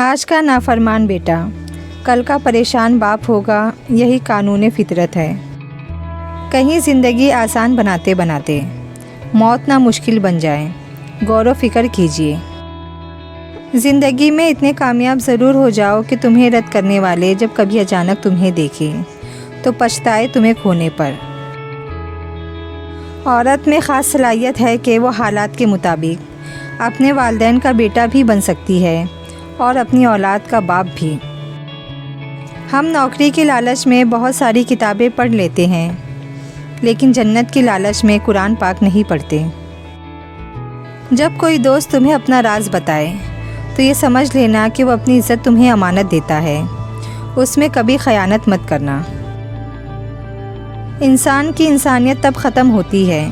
आज का नाफरमान बेटा कल का परेशान बाप होगा, यही कानून फितरत है। कहीं ज़िंदगी आसान बनाते बनाते मौत ना मुश्किल बन जाए, गौर फिक्र कीजिए। ज़िंदगी में इतने कामयाब ज़रूर हो जाओ कि तुम्हें रद्द करने वाले जब कभी अचानक तुम्हें देखें तो पछताए तुम्हें खोने पर। औरत में ख़ास सलाहियत है कि वो हालात के मुताबिक अपने वालिदैन का बेटा भी बन सकती है और अपनी औलाद का बाप भी। हम नौकरी की लालच में बहुत सारी किताबें पढ़ लेते हैं, लेकिन जन्नत की लालच में कुरान पाक नहीं पढ़ते। जब कोई दोस्त तुम्हें अपना राज बताए तो ये समझ लेना कि वो अपनी इज़्ज़त तुम्हें अमानत देता है, उसमें कभी ख़यानत मत करना। इंसान की इंसानियत तब ख़त्म होती है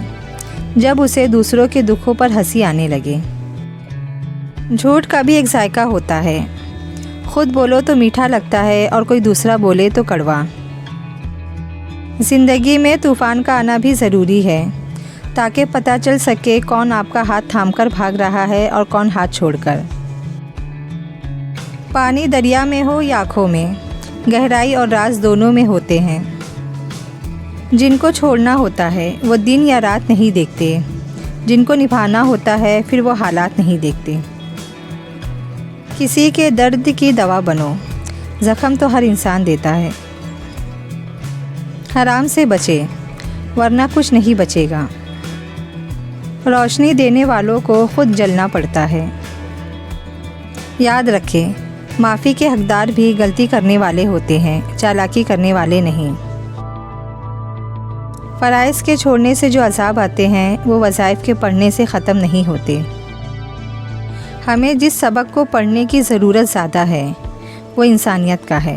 जब उसे दूसरों के दुखों पर हंसी आने लगे। झूठ का भी एक जायका होता है, खुद बोलो तो मीठा लगता है और कोई दूसरा बोले तो कड़वा। ज़िंदगी में तूफ़ान का आना भी ज़रूरी है ताकि पता चल सके कौन आपका हाथ थामकर भाग रहा है और कौन हाथ छोड़कर। पानी दरिया में हो या आँखों में, गहराई और राज दोनों में होते हैं। जिनको छोड़ना होता है वो दिन या रात नहीं देखते, जिनको निभाना होता है फिर वो हालात नहीं देखते। किसी के दर्द की दवा बनो, ज़ख्म तो हर इंसान देता है। हराम से बचे वरना कुछ नहीं बचेगा। रोशनी देने वालों को खुद जलना पड़ता है। याद रखें, माफ़ी के हकदार भी गलती करने वाले होते हैं, चालाकी करने वाले नहीं। फ़राइज़ के छोड़ने से जो अज़ाब आते हैं वो वज़ाइफ के पढ़ने से ख़त्म नहीं होते। हमें जिस सबक को पढ़ने की ज़रूरत ज़्यादा है वो इंसानियत का है।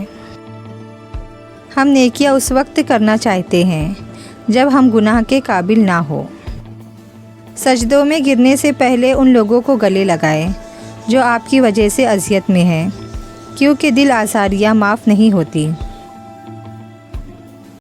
हम नेकियां उस वक्त करना चाहते हैं जब हम गुनाह के काबिल ना हो। सजदों में गिरने से पहले उन लोगों को गले लगाएं जो आपकी वजह से अज़ियत में हैं, क्योंकि दिल आज़ारियाँ माफ़ नहीं होती।